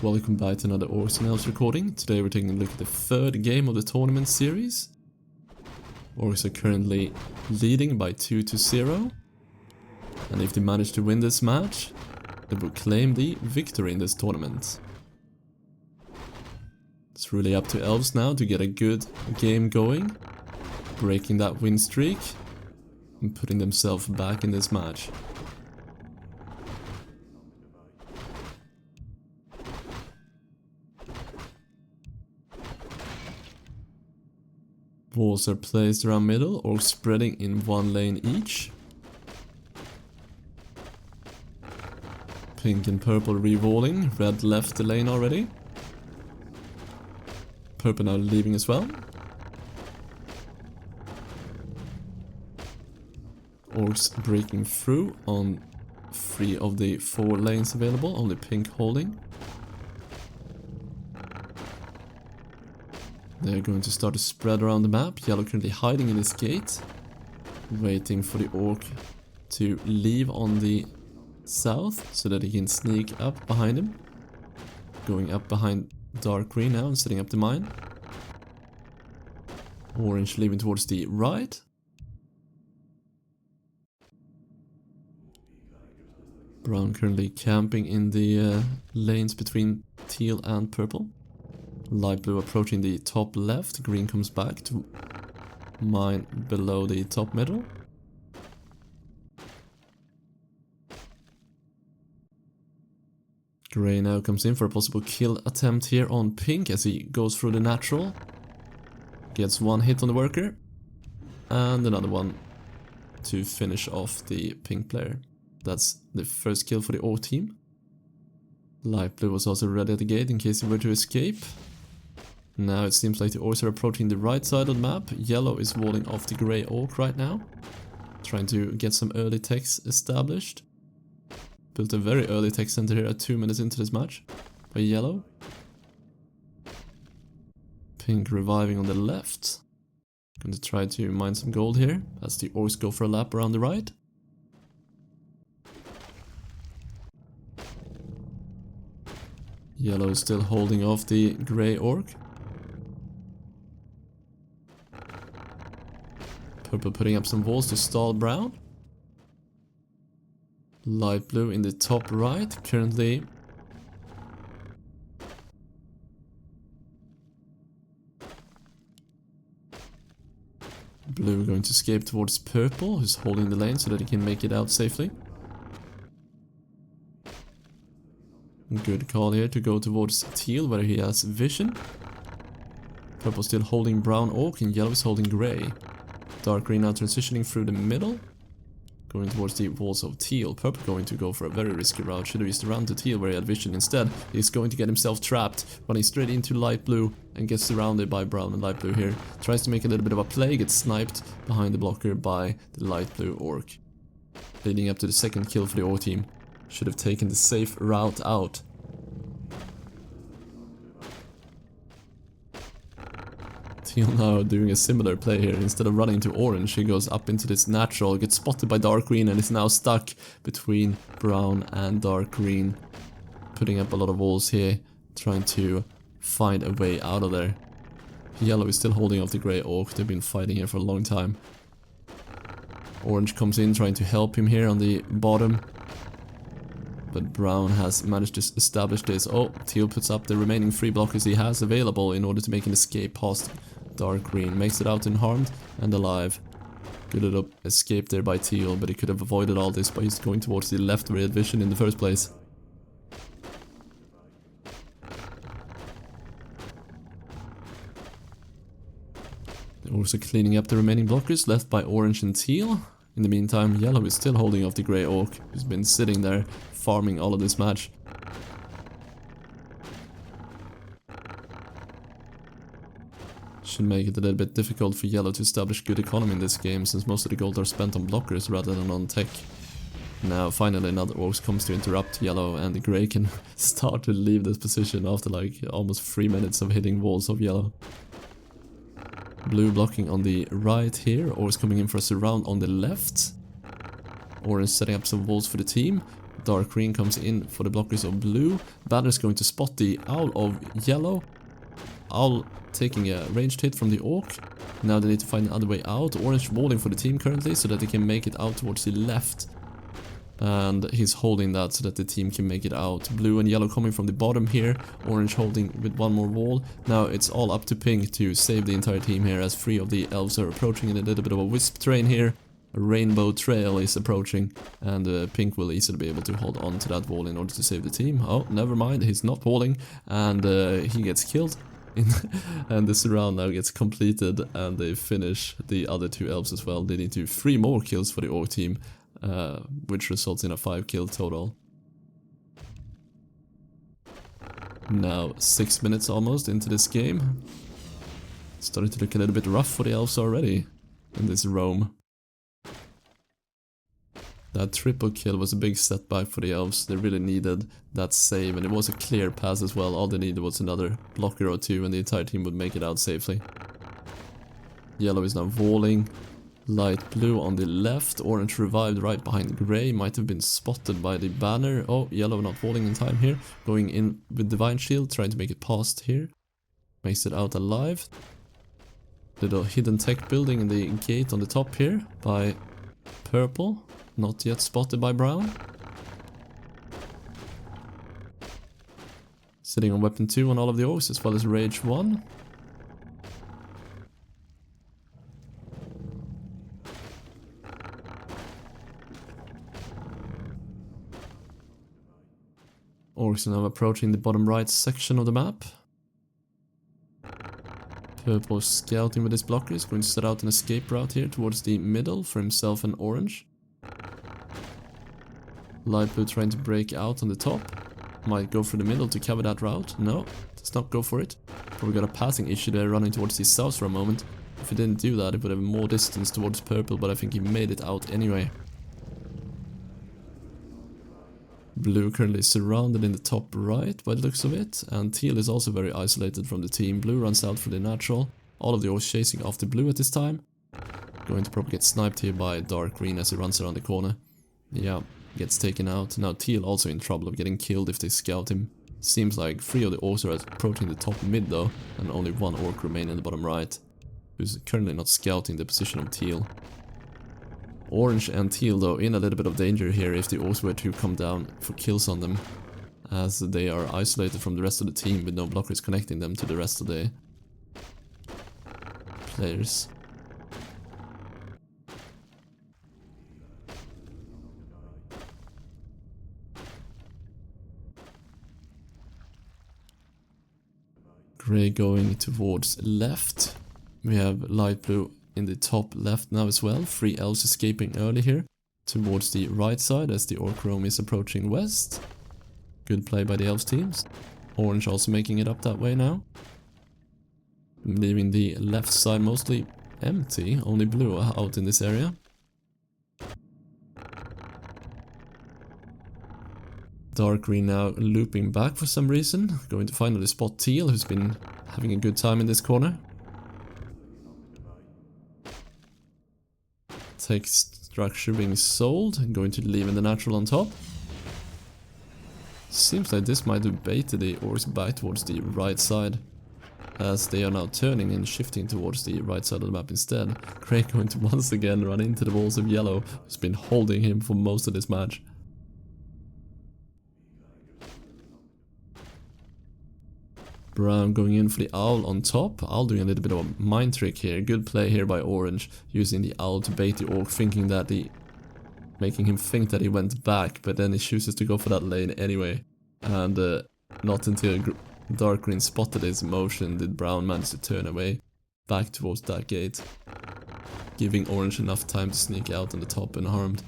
Welcome back to another Orcs Elves recording. Today we're taking a look at the third game of the tournament series. Orcs are currently leading by 2-0. And if they manage to win this match, they will claim the victory in this tournament. It's really up to Elves now to get a good game going, breaking that win streak and putting themselves back in this match. Walls are placed around middle, or spreading in one lane each. Pink and purple re-walling, red left the lane already. Purple now leaving as well. Orcs breaking through on 3 of the 4 lanes available, only pink holding. They're going to start to spread around the map. Yellow currently hiding in this gate, waiting for the orc to leave on the south so that he can sneak up behind him. Going up behind dark green now and setting up the mine. Orange leaving towards the right. Brown currently camping in the lanes between teal and purple. Light blue approaching the top left, green comes back to mine below the top middle. Grey now comes in for a possible kill attempt here on pink as he goes through the natural. Gets one hit on the worker and another one to finish off the pink player. That's the first kill for the Orc team. Light blue was also ready at the gate in case he were to escape. Now it seems like the Orcs are approaching the right side of the map. Yellow is walling off the grey Orc right now, trying to get some early techs established. Built a very early tech center here at 2 minutes into this match by Yellow. Pink reviving on the left. Going to try to mine some gold here as the Orcs go for a lap around the right. Yellow is still holding off the grey Orc. Purple putting up some walls to stall brown. Light blue in the top right, currently blue going to escape towards purple, who's holding the lane so that he can make it out safely. Good call here to go towards teal where he has vision. Purple still holding brown Orc and yellow is holding grey. Dark green now transitioning through the middle, going towards the walls of teal. Purple going to go for a very risky route. Should have used the round to teal where he had vision. Instead, he's going to get himself trapped, running straight into light blue and gets surrounded by brown and light blue here. Tries to make a little bit of a play, gets sniped behind the blocker by the light blue Orc. Leading up to the second kill for the Orc team. Should have taken the safe route out. Teal now doing a similar play here. Instead of running to orange, he goes up into this natural, gets spotted by dark green and is now stuck between brown and dark green. Putting up a lot of walls here, trying to find a way out of there. Yellow is still holding off the grey Orc. They've been fighting here for a long time. Orange comes in trying to help him here on the bottom. But brown has managed to establish this. Oh, teal puts up the remaining 3 blockers he has available in order to make an escape past dark green. Makes it out unharmed and alive. Good little escape there by teal, but he could have avoided all this by just going towards the left where he had vision in the first place. They're also cleaning up the remaining blockers left by orange and teal. In the meantime, yellow is still holding off the grey Orc, who's been sitting there farming all of this match. Should make it a little bit difficult for yellow to establish good economy in this game, since most of the gold are spent on blockers rather than on tech. Now finally another Orc comes to interrupt yellow, and the grey can start to leave this position after like almost 3 minutes of hitting walls of yellow. Blue blocking on the right here, Orcs coming in for a surround on the left. Orange setting up some walls for the team. Dark green comes in for the blockers of blue. Banner's going to spot the owl of yellow. Owl taking a ranged hit from the orc. Now they need to find another way out. Orange walling for the team currently so that they can make it out towards the left. And he's holding that so that the team can make it out. Blue and yellow coming from the bottom here. Orange holding with one more wall. Now it's all up to pink to save the entire team here as 3 of the elves are approaching in a little bit of a wisp train here. A rainbow trail is approaching and pink will easily be able to hold on to that wall in order to save the team. Oh, never mind, he's not walling and he gets killed. And the surround now gets completed and they finish the other 2 elves as well. They need to do 3 more kills for the orc team. Which results in a 5 kill total. Now 6 minutes almost into this game. It's starting to look a little bit rough for the elves already in this roam. That triple kill was a big setback for the elves. They really needed that save and it was a clear pass as well. All they needed was another blocker or 2 and the entire team would make it out safely. Yellow is now walling. Light blue on the left, orange revived right behind grey, might have been spotted by the banner. Oh, yellow not falling in time here, going in with divine shield, trying to make it past here. Makes it out alive. Little hidden tech building in the gate on the top here by purple, not yet spotted by brown. Sitting on weapon 2 on all of the orcs as well as rage 1. Orcs are now approaching the bottom right section of the map. Purple is scouting with his blockers, going to set out an escape route here towards the middle for himself and orange. Light blue trying to break out on the top. Might go for the middle to cover that route. No, does not go for it. Probably got a passing issue there running towards the south for a moment. If he didn't do that, it would have more distance towards purple, but I think he made it out anyway. Blue currently surrounded in the top right by the looks of it, and teal is also very isolated from the team. Blue runs out for the natural. All of the orcs chasing after blue at this time. Going to probably get sniped here by dark green as he runs around the corner. Yeah, gets taken out. Now teal also in trouble of getting killed if they scout him. Seems like 3 of the orcs are approaching the top mid though, and only 1 orc remain in the bottom right, who's currently not scouting the position of teal. Orange and teal though in a little bit of danger here if the orcs were to come down for kills on them, as they are isolated from the rest of the team with no blockers connecting them to the rest of the players. Grey going towards left. We have light blue in the top left now as well. 3 elves escaping early here towards the right side as the orc roam is approaching west. Good play by the elves teams. Orange also making it up that way now. Leaving the left side mostly empty, only blue out in this area. Dark green now looping back for some reason, going to finally spot teal who's been having a good time in this corner. Text structure being sold and going to leave in the natural on top. Seems like this might have baited the orcs back towards the right side, as they are now turning and shifting towards the right side of the map instead. Grey going to once again run into the walls of yellow, who's been holding him for most of this match. Brown going in for the owl on top. Owl doing a little bit of a mind trick here. Good play here by orange, using the owl to bait the orc, making him think that he went back, but then he chooses to go for that lane anyway. And not until dark green spotted his motion did brown manage to turn away back towards that gate, giving orange enough time to sneak out on the top unharmed.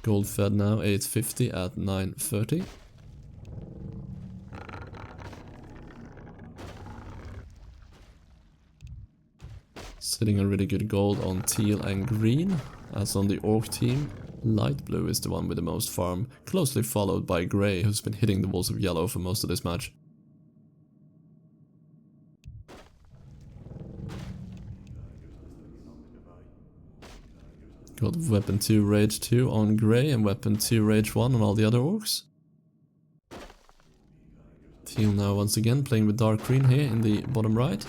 Gold fed now 850 at 930. Sitting on really good gold on teal and green, as on the orc team. Light blue is the one with the most farm, closely followed by grey, who's been hitting the walls of yellow for most of this match. Got weapon 2 rage 2 on Grey and weapon 2 rage 1 on all the other orcs. Teal now once again playing with dark green here in the bottom right.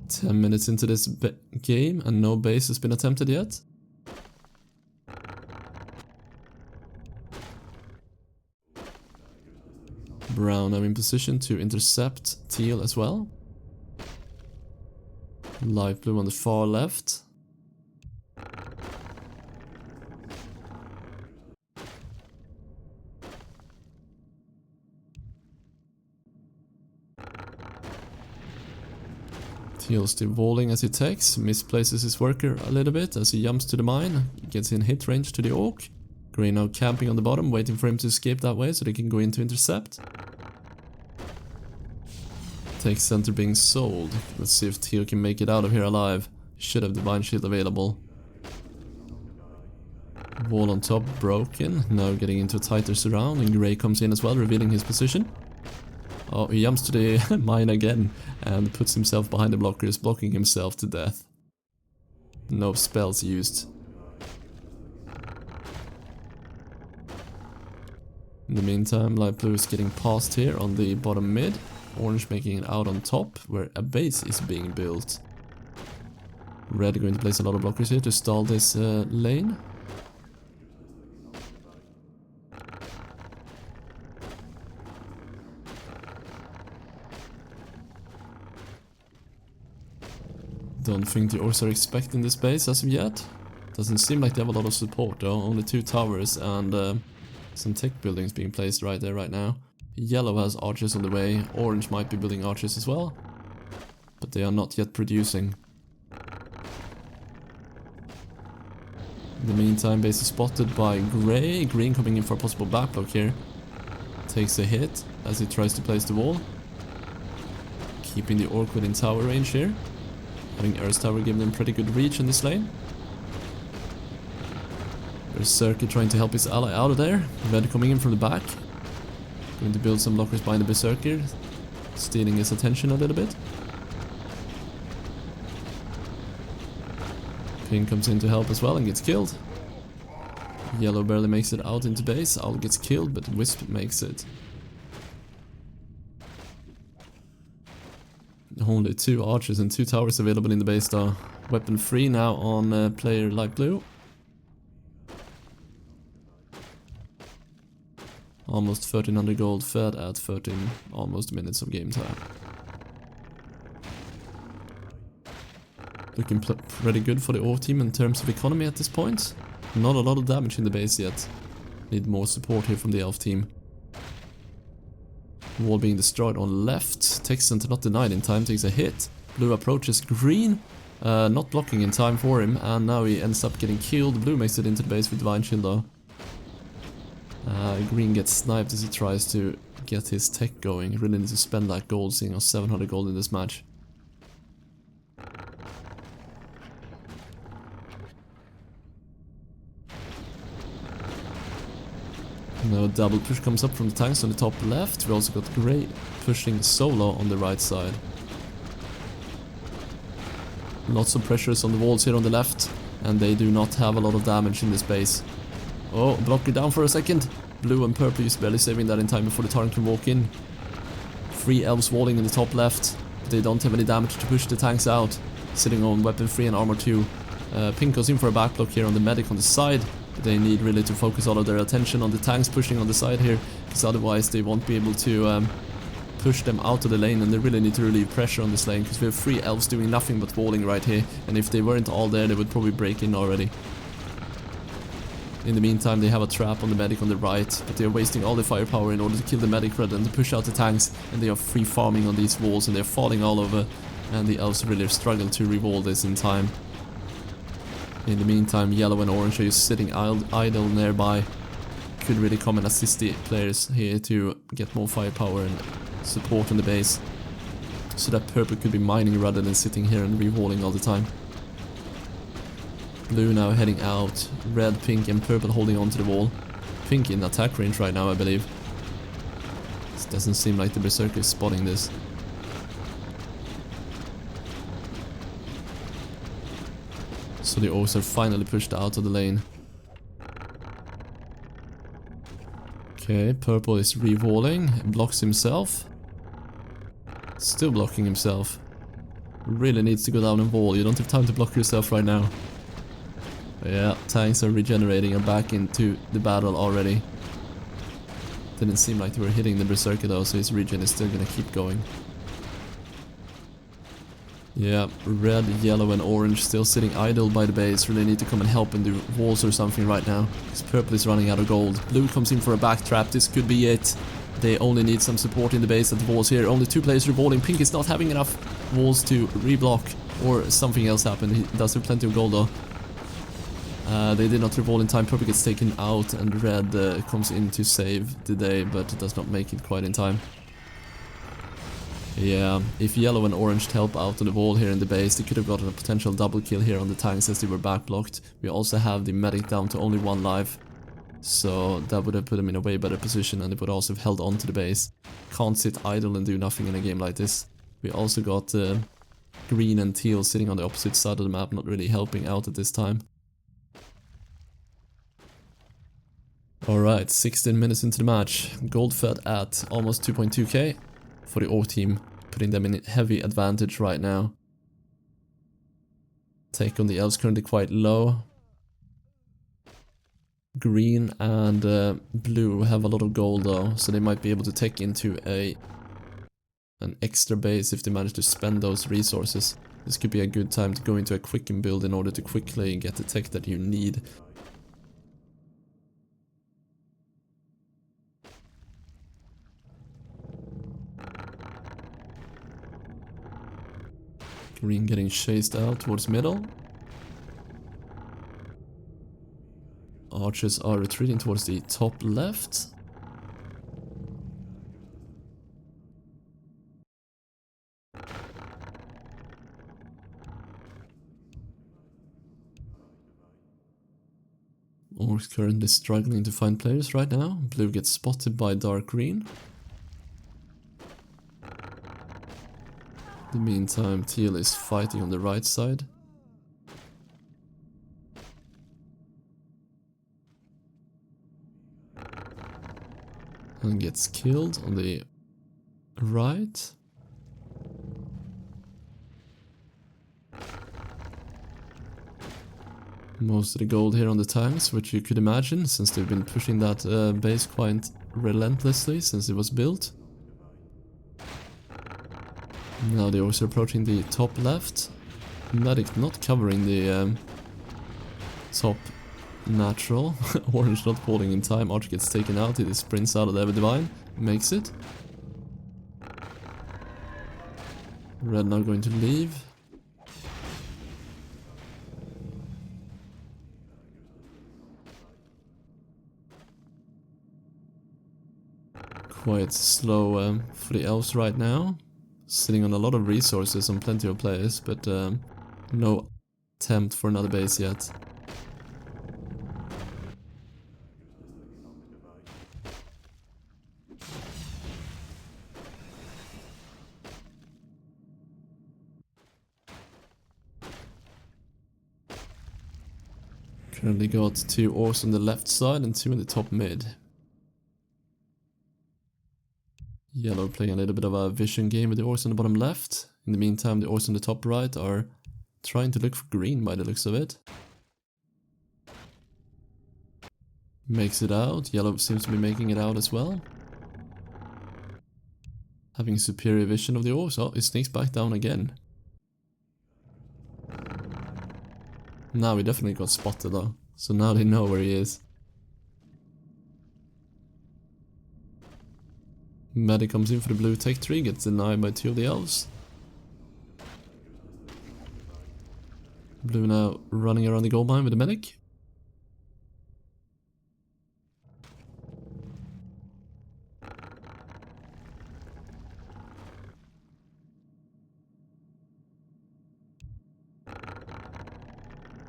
Ten minutes into this game and no base has been attempted yet. Brown now in position to intercept Teal as well. Light blue on the far left. Teal still walling as he takes, misplaces his worker a little bit as he jumps to the mine, gets in hit range to the orc. Grey now camping on the bottom, waiting for him to escape that way so they can go in to intercept. Tech center being sold. Let's see if Teal can make it out of here alive. Should have divine shield available. Wall on top broken, now getting into a tighter surround, and Grey comes in as well, revealing his position. Oh, he jumps to the mine again and puts himself behind the blockers, blocking himself to death. No spells used. In the meantime, light blue is getting past here on the bottom mid. Orange making it out on top, where a base is being built. Red going to place a lot of blockers here to stall this lane. Don't think the Orcs are expecting this base as of yet. Doesn't seem like they have a lot of support though, only 2 towers and some tech buildings being placed right there right now. Yellow has archers on the way, orange might be building archers as well, but they are not yet producing. In the meantime, base is spotted by Grey, green coming in for a possible backblock here. Takes a hit as he tries to place the wall. Keeping the orc within tower range here. Having Earth Tower giving them pretty good reach in this lane. Berserker trying to help his ally out of there. Red coming in from the back. Going to build some blockers behind the Berserker. Stealing his attention a little bit. Pink comes in to help as well and gets killed. Yellow barely makes it out into base. Owl gets killed, but Wisp makes it. Only 2 archers and 2 towers available in the base though. Weapon 3 now on player light blue. Almost 1300 gold fed at 13 almost minutes of game time. Looking pretty good for the Orc team in terms of economy at this point. Not a lot of damage in the base yet. Need more support here from the Elf team. Wall being destroyed on left. Tech center not denied in time, takes a hit. Blue approaches green. Not blocking in time for him, and now he ends up getting killed. Blue makes it into the base with divine shield though. Green gets sniped as he tries to get his tech going. Really needs to spend that gold, seeing us 700 gold in this match. Now double push comes up from the tanks on the top left. We also got Grey pushing solo on the right side. Lots of pressures on the walls here on the left, and they do not have a lot of damage in this base. Oh, block it down for a second. Blue and purple is barely saving that in time before the Tarn can walk in. 3 elves walling in the top left. They don't have any damage to push the tanks out. Sitting on weapon 3 and armor 2. Pink goes in for a backblock here on the medic on the side. They need really to focus all of their attention on the tanks pushing on the side here, because otherwise they won't be able to push them out of the lane, and they really need to relieve pressure on this lane, because we have 3 elves doing nothing but walling right here, and if they weren't all there they would probably break in already. In the meantime, they have a trap on the medic on the right, but they are wasting all their firepower in order to kill the medic rather than to push out the tanks, and they are free farming on these walls and they're falling all over, and the elves really struggle to re-wall this in time. In the meantime, yellow and orange are just sitting idle nearby. Could really come and assist the players here to get more firepower and support on the base. So that purple could be mining rather than sitting here and re-walling all the time. Blue now heading out. Red, pink and purple holding on to the wall. Pink in attack range right now, I believe. This doesn't seem like the Berserker is spotting this. So the Orcs are finally pushed out of the lane. Okay, purple is re-walling, blocks himself. Still blocking himself. Really needs to go down and wall, you don't have time to block yourself right now. Yeah, tanks are regenerating, are back into the battle already. Didn't seem like they were hitting the Berserker though, so his regen is still gonna keep going. Yeah, red, yellow and orange still sitting idle by the base. Really need to come and help and do walls or something right now. Because purple is running out of gold. Blue comes in for a backtrap. This could be it. They only need some support in the base at the walls here. Only 2 players revolving. Pink is not having enough walls to reblock. Or something else happened. He does have plenty of gold though. They did not revolve in time. Purple gets taken out and red comes in to save the day. But does not make it quite in time. Yeah, if yellow and orange help out on the wall here in the base, they could have gotten a potential double kill here on the tanks as they were backblocked. We also have the medic down to only 1 life, so that would have put them in a way better position, and it would also have held on to the base. Can't sit idle and do nothing in a game like this. We also got green and teal sitting on the opposite side of the map, not really helping out at this time. Alright, 16 minutes into the match. Gold fed at almost 2.2k. For the Orc team, putting them in heavy advantage right now. Take on the Elves currently quite low. Green and blue have a lot of gold though, so they might be able to take into an extra base if they manage to spend those resources. This could be a good time to go into a quicken build in order to quickly get the tech that you need. Green getting chased out towards middle. Archers are retreating towards the top left. Orcs currently struggling to find players right now. Blue gets spotted by dark green. In the meantime, teal is fighting on the right side. And gets killed on the right. Most of the gold here on the tanks, which you could imagine, since they've been pushing that base quite relentlessly since it was built. Now they're also approaching the top left. Medic not covering the top natural. Orange not falling in time. Archer gets taken out. He sprints out of the Divine. Makes it. Red now going to leave. Quite slow for the Elves right now. Sitting on a lot of resources on plenty of players, but no attempt for another base yet. Currently got 2 Orcs on the left side and 2 in the top mid. Yellow playing a little bit of a vision game with the Orcs on the bottom left. In the meantime, the Orcs on the top right are trying to look for green by the looks of it. Makes it out. Yellow seems to be making it out as well. Having superior vision of the Orcs. Oh, it sneaks back down again. Now he definitely got spotted though. So now they know where he is. Medic comes in for the blue tech tree, gets denied by 2 of the Elves. Blue now running around the gold mine with the medic.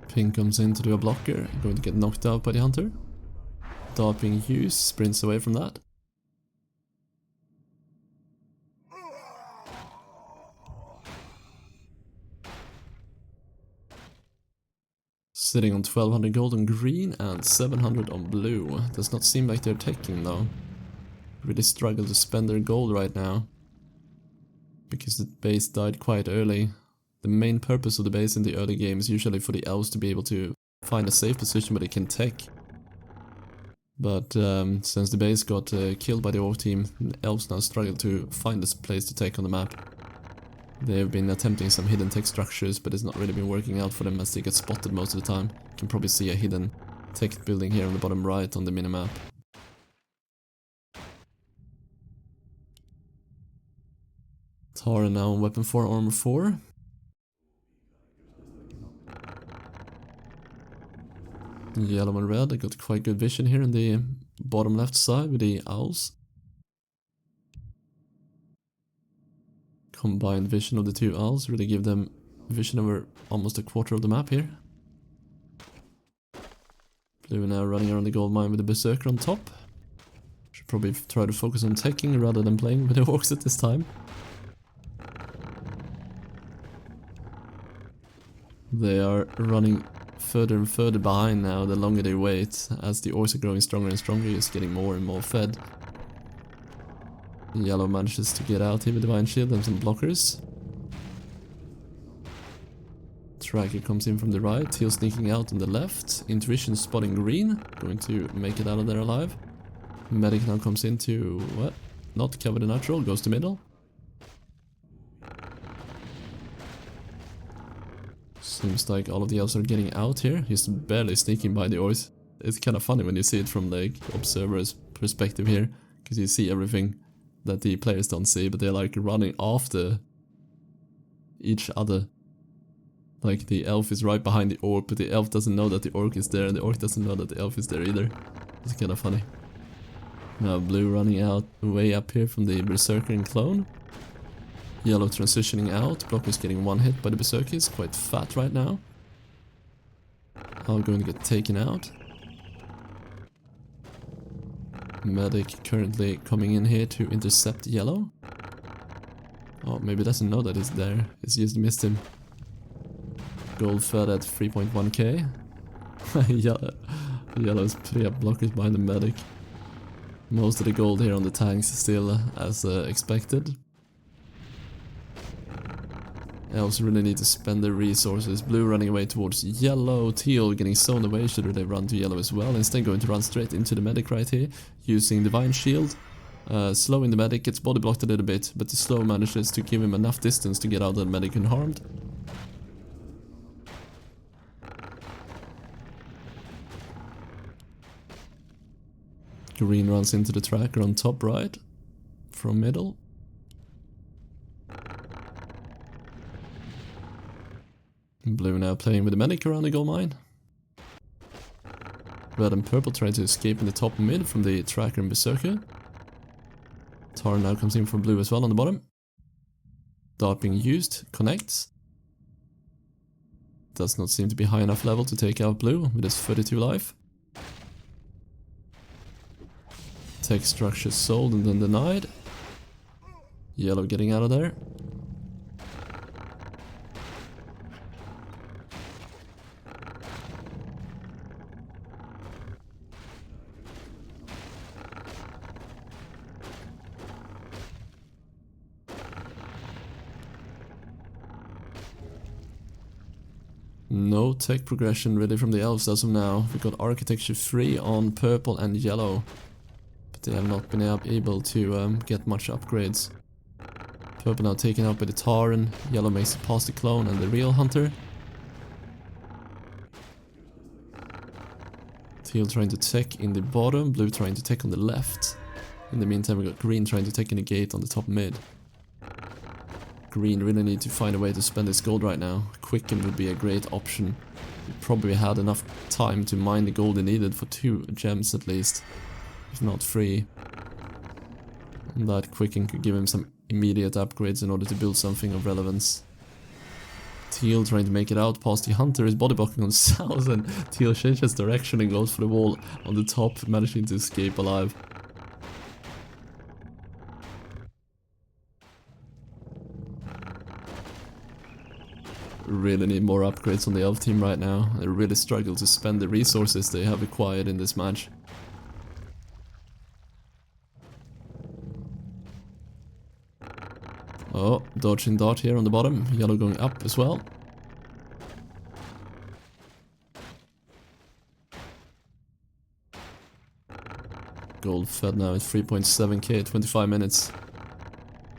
Pink comes in to do a blocker, going to get knocked out by the hunter. Dart being used, sprints away from that. Sitting on 1200 gold on green and 700 on blue. Does not seem like they're taking though. Really struggle to spend their gold right now. Because the base died quite early. The main purpose of the base in the early game is usually for the elves to be able to find a safe position where they can tech. But since the base got killed by the orc team, the elves now struggle to find this place to take on the map. They've been attempting some hidden tech structures, but it's not really been working out for them as they get spotted most of the time. You can probably see a hidden tech building here on the bottom right on the minimap. Tara now on weapon 4, armor 4. Yellow and red, I got quite good vision here in the bottom left side with the owls. Combined vision of the two owls really give them vision over almost a quarter of the map here. Blue now running around the gold mine with the berserker on top. Should probably try to focus on teching rather than playing with the orcs at this time. They are running further and further behind now the longer they wait, as the orcs are growing stronger and stronger, just getting more and more fed. Yellow manages to get out here with Divine Shield and some blockers. Tracker comes in from the right, Teal sneaking out on the left, Intuition spotting green, going to make it out of there alive. Medic now comes into, what? Not cover the natural, goes to middle. Seems like all of the elves are getting out here, he's barely sneaking by the orcs. It's kind of funny when you see it from the observer's perspective here, because you see everything that the players don't see, but they're like running after each other. Like the elf is right behind the orc, but the elf doesn't know that the orc is there, and the orc doesn't know that the elf is there either. It's kind of funny. Now blue running out way up here from the berserker and clone. Yellow transitioning out, blockers getting one hit by the berserker, is quite fat right now. All going to get taken out. Medic currently coming in here to intercept yellow. Oh, maybe doesn't know that he's there, he's just missed him. Gold fed at 3.1k. Yellow's putting up blockers behind the medic. Most of the gold here on the tanks is still as expected. Elves really need to spend their resources. Blue running away towards yellow. Teal getting sewn away. Should they run to yellow as well? Instead going to run straight into the medic right here. Using Divine Shield. Slowing the medic. Gets body blocked a little bit. But the slow manages to give him enough distance to get out of the medic unharmed. Green runs into the tracker on top right. From middle. Blue now playing with the medic around the gold mine. Red and purple trying to escape in the top mid from the tracker and berserker. Tar now comes in for blue as well on the bottom. Dart being used, connects. Does not seem to be high enough level to take out blue with his 32 life. Tech structure sold and then denied. Yellow getting out of there. No tech progression really from the elves as of now. We got architecture 3 on purple and yellow. But they have not been able to get much upgrades. Purple now taken out by the Tauren. Yellow makes it past the clone and the real hunter. Teal trying to tech in the bottom. Blue trying to tech on the left. In the meantime we got green trying to tech in the gate on the top mid. Green really need to find a way to spend his gold right now. Quicken would be a great option. He probably had enough time to mine the gold he needed for 2 gems at least, if not 3. And that Quicken could give him some immediate upgrades in order to build something of relevance. Teal trying to make it out past the hunter is body blocking on south, and Teal changes direction and goes for the wall on the top, managing to escape alive. really need more upgrades on the elf team right now. They really struggle to spend the resources they have acquired in this match. Oh, dodging dart here on the bottom. Yellow going up as well. Gold fed now at 3.7k, 25 minutes.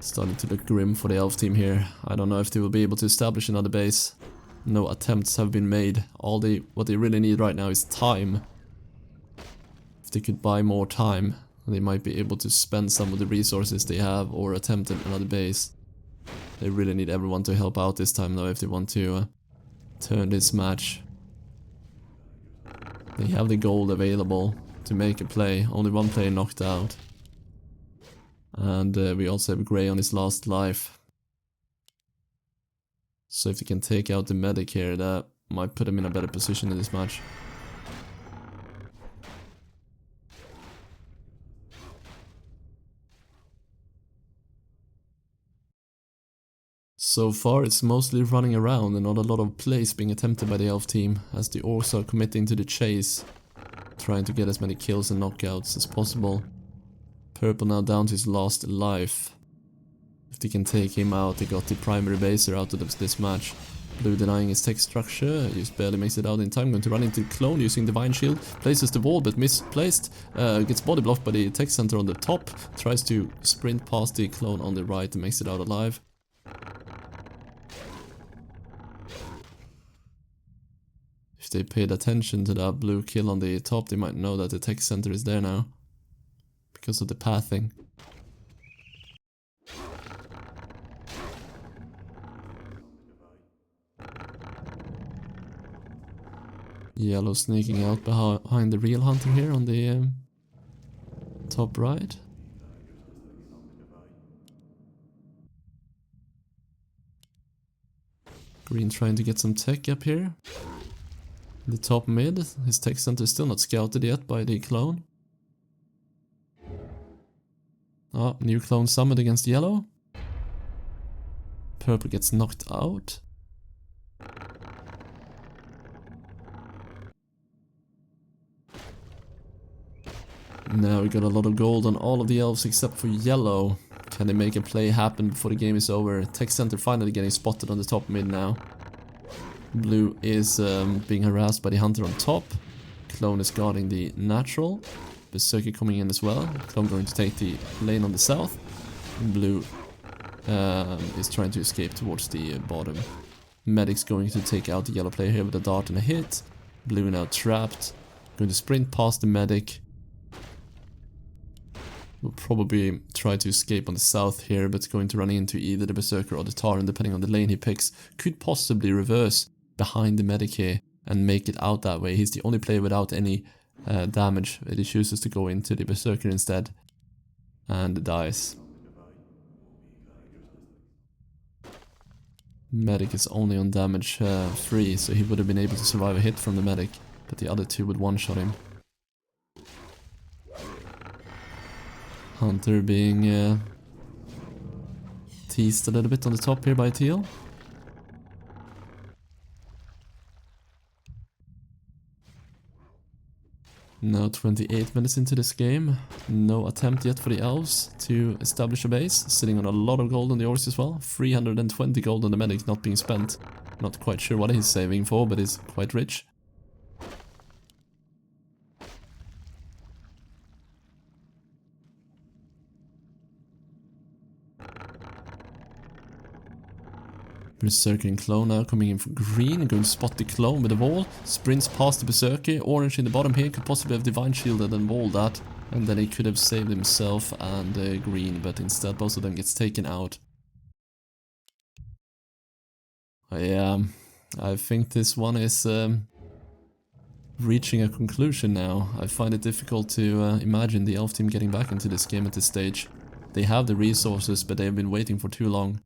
Starting to look grim for the elf team here. I don't know if they will be able to establish another base. No attempts have been made. What they really need right now is time. If they could buy more time, they might be able to spend some of the resources they have or attempt another base. They really need everyone to help out this time though if they want to turn this match. They have the gold available to make a play. Only one player knocked out. And we also have Grey on his last life. So if they can take out the medic here, that might put him in a better position in this match. So far it's mostly running around and not a lot of plays being attempted by the elf team, as the orcs are committing to the chase, trying to get as many kills and knockouts as possible. Purple now down to his last life. If they can take him out, they got the primary baser out of this match. Blue denying his tech structure, just barely makes it out in time, going to run into the clone using Divine Shield, places the wall but misplaced, gets body blocked by the tech center on the top, tries to sprint past the clone on the right and makes it out alive. If they paid attention to that blue kill on the top, they might know that the tech center is there now, because of the pathing. Yellow sneaking out behind the real hunter here on the top right. Green trying to get some tech up here. The top mid, his tech center is still not scouted yet by the clone. Ah, new clone summoned against yellow. Purple gets knocked out. Now we got a lot of gold on all of the elves except for yellow. Can they make a play happen before the game is over? Tech center finally getting spotted on the top mid now. Blue is being harassed by the hunter on top. Clone is guarding the natural. Berserker coming in as well. Clone going to take the lane on the south. Blue is trying to escape towards the bottom. Medic's going to take out the yellow player here with a dart and a hit. Blue now trapped. Going to sprint past the medic. Will probably try to escape on the south here, but going to run into either the Berserker or the Taran, depending on the lane he picks. Could possibly reverse behind the medic here and make it out that way. He's the only player without any damage. He chooses to go into the Berserker instead and dies. Medic is only on damage 3, so he would have been able to survive a hit from the medic, but the other two would one-shot him. Hunter being teased a little bit on the top here by Teal. Now 28 minutes into this game. No attempt yet for the elves to establish a base. Sitting on a lot of gold on the orcs as well. 320 gold on the medic not being spent. Not quite sure what he's saving for, but he's quite rich. Berserker and clone now coming in for green, going to spot the clone with the wall, sprints past the Berserker, orange in the bottom here, could possibly have divine shielded and walled that, and then he could have saved himself and green, but instead both of them gets taken out. Yeah, I think this one is reaching a conclusion now. I find it difficult to imagine the elf team getting back into this game at this stage. They have the resources, but they have been waiting for too long.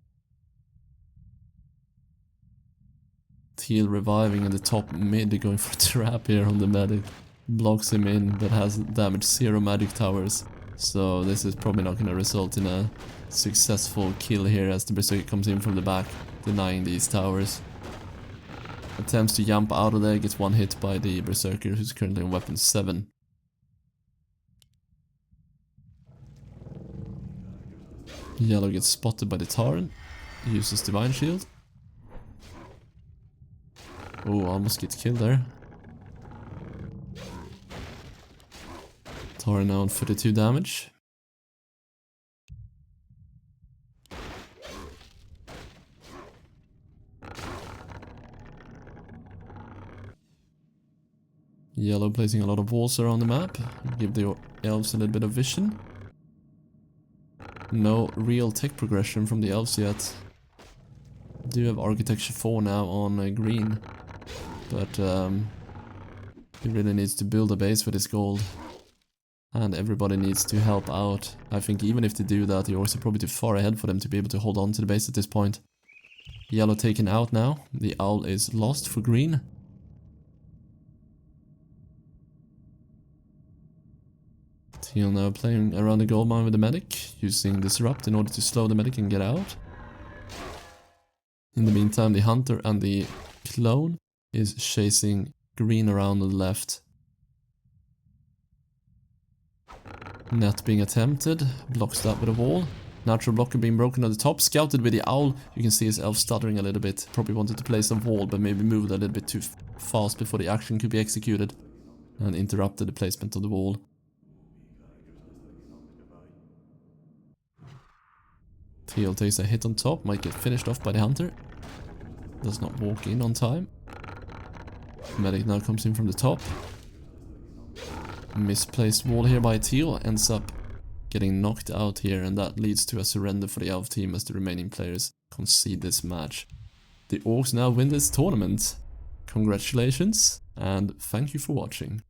Teal reviving in the top mid, going for a trap here on the medic. Blocks him in, but has damaged 0 magic towers. So this is probably not going to result in a successful kill here as the Berserker comes in from the back, denying these towers. Attempts to jump out of there, gets one hit by the Berserker who's currently on weapon 7. Yellow gets spotted by the Tauren, uses Divine Shield. Oh, almost gets killed there. Tauren now on 42 damage. Yellow placing a lot of walls around the map, give the elves a little bit of vision. No real tech progression from the elves yet. Do have architecture 4 now on green, but he really needs to build a base with his gold. And everybody needs to help out. I think even if they do that, the Orcs are probably too far ahead for them to be able to hold on to the base at this point. Yellow taken out now, the owl is lost for green. Teal now playing around the gold mine with the medic, using Disrupt in order to slow the medic and get out. In the meantime, the hunter and the clone is chasing green around on the left. Net being attempted, blocks that with a wall. Natural blocker being broken at the top, scouted with the owl. You can see his elf stuttering a little bit. Probably wanted to place a wall, but maybe moved a little bit too fast before the action could be executed. And interrupted the placement of the wall. Teal takes a hit on top, might get finished off by the hunter. Does not walk in on time. Medic now comes in from the top. Misplaced wall here by Teal, ends up getting knocked out here, and that leads to a surrender for the elf team as the remaining players concede this match. The Orcs now win this tournament. Congratulations, and thank you for watching.